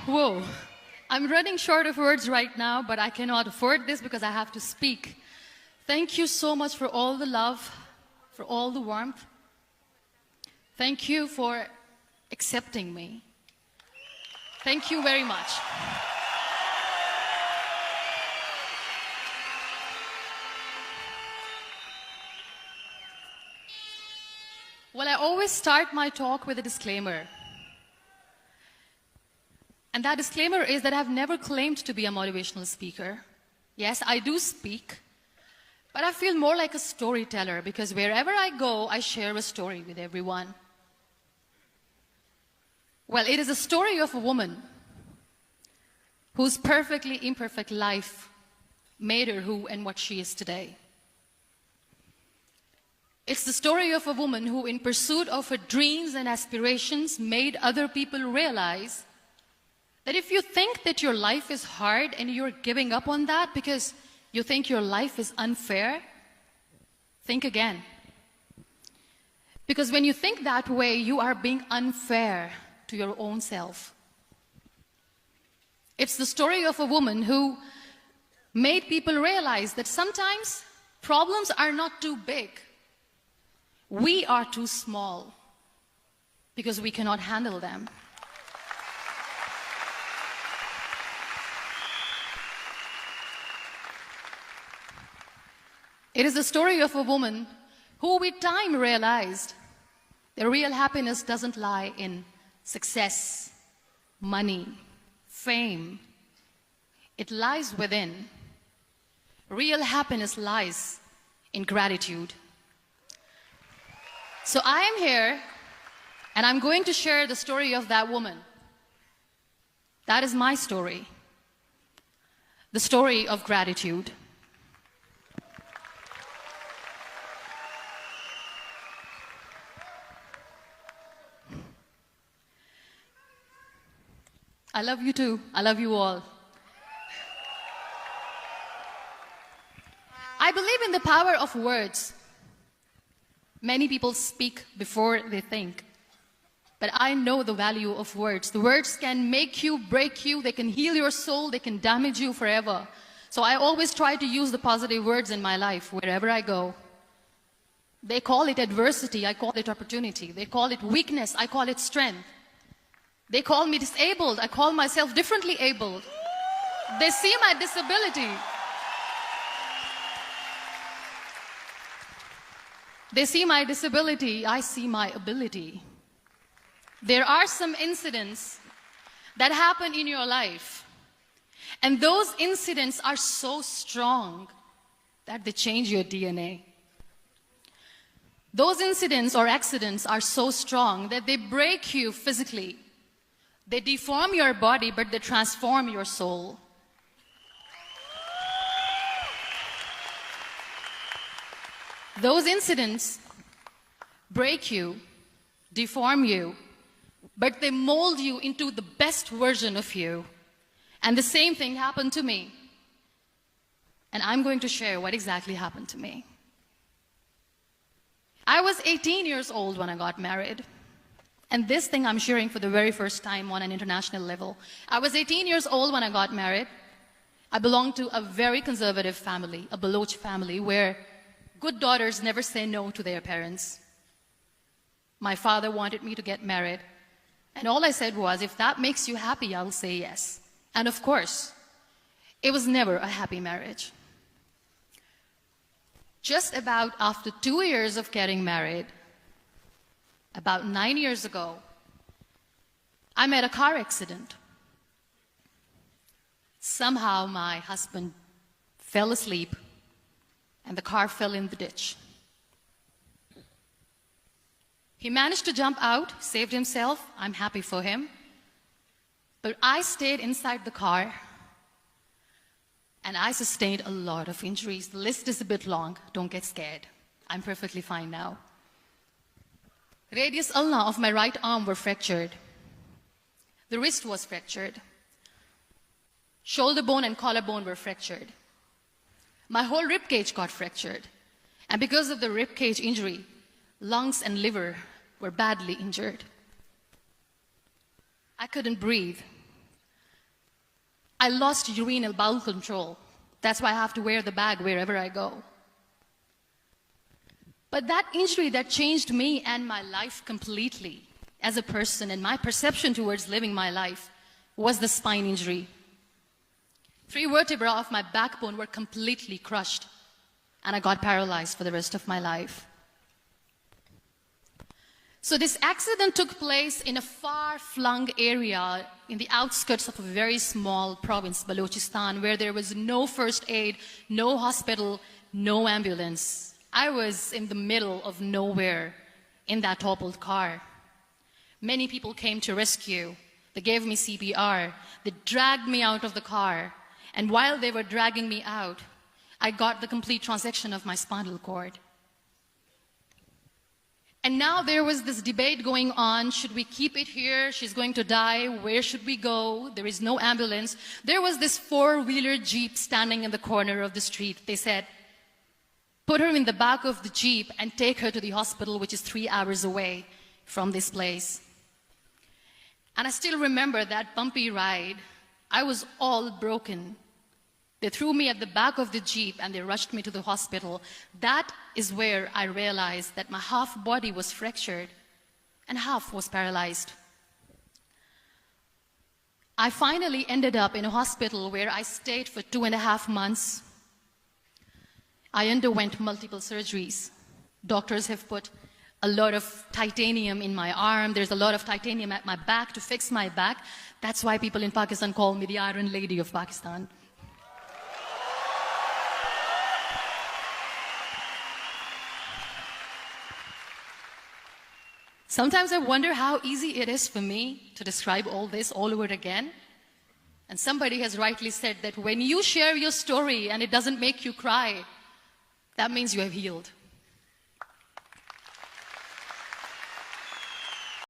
Whoa. I'm running short of words right now, but I cannot afford this because I have to speak. Thank you so much for all the love, for all the warmth. Thank you for accepting me. Thank you very much. Well, I always start my talk with a disclaimer. And that disclaimer is that I've never claimed to be a motivational speaker. Yes, I do speak, but I feel more like a storyteller because wherever I go, I share a story with everyone. Well, it is a story of a woman whose perfectly imperfect life made her who and what she is today. It's the story of a woman who, in pursuit of her dreams and aspirations, made other people realize that if you think that your life is hard and you're giving up on that because you think your life is unfair, think again. Because when you think that way, you are being unfair to your own self. It's the story of a woman who made people realize that sometimes problems are not too big. We are too small because we cannot handle them. It is the story of a woman who with time realized that real happiness doesn't lie in success, money, fame. It lies within. Real happiness lies in gratitude. So I am here and I'm going to share the story of that woman. That is my story. The story of gratitude. I love you too. I love you all. I believe in the power of words. Many people speak before they think. But I know the value of words. The words can make you, break you, they can heal your soul, they can damage you forever. So I always try to use the positive words in my life wherever I go. They call it adversity, I call it opportunity. They call it weakness, I call it strength. They call me disabled, I call myself differently abled. They see my disability. They see my disability, I see my ability. There are some incidents that happen in your life, and those incidents are so strong that they change your DNA. Those incidents or accidents are so strong that they break you physically. They deform your body, but they transform your soul. Those incidents break you, deform you, but they mold you into the best version of you. And the same thing happened to me. And I'm going to share what exactly happened to me. I was 18 years old when I got married. And this thing I'm sharing for the very first time on an international level. I was 18 years old when I got married. I belonged to a very conservative family, a Baloch family, where good daughters never say no to their parents. My father wanted me to get married. And all I said was, if that makes you happy, I'll say yes. And of course, it was never a happy marriage. Just about after 2 years of getting married, about 9 years ago, I met a car accident. Somehow my husband fell asleep and the car fell in the ditch. He managed to jump out, saved himself. I'm happy for him. But I stayed inside the car and I sustained a lot of injuries. The list is a bit long. Don't get scared. I'm perfectly fine now. Radius ulna of my right arm were fractured. The wrist was fractured. Shoulder bone and collarbone were fractured. My whole rib cage got fractured. And because of the rib cage injury, lungs and liver were badly injured. I couldn't breathe. I lost urinary bowel control. That's why I have to wear the bag wherever I go. But that injury that changed me and my life completely as a person and my perception towards living my life was the spine injury. 3 vertebrae of my backbone were completely crushed, and I got paralyzed for the rest of my life. So this accident took place in a far-flung area in the outskirts of a very small province, Balochistan, where there was no first aid, no hospital, no ambulance. I was in the middle of nowhere in that toppled car. Many people came to rescue. They gave me CPR. They dragged me out of the car. And while they were dragging me out, I got the complete transection of my spinal cord. And now there was this debate going on. Should we keep it here? She's going to die. Where should we go? There is no ambulance. There was this 4-wheeler Jeep standing in the corner of the street. They said, put her in the back of the Jeep and take her to the hospital, which is 3 hours away from this place. And I still remember that bumpy ride. I was all broken. They threw me at the back of the Jeep and they rushed me to the hospital. That is where I realized that my half body was fractured and half was paralyzed. I finally ended up in a hospital where I stayed for 2.5 months. I underwent multiple surgeries. Doctors have put a lot of titanium in my arm. There's a lot of titanium at my back to fix my back. That's why people in Pakistan call me the Iron Lady of Pakistan. Sometimes I wonder how easy it is for me to describe all this all over again. And somebody has rightly said that when you share your story and it doesn't make you cry, that means you have healed.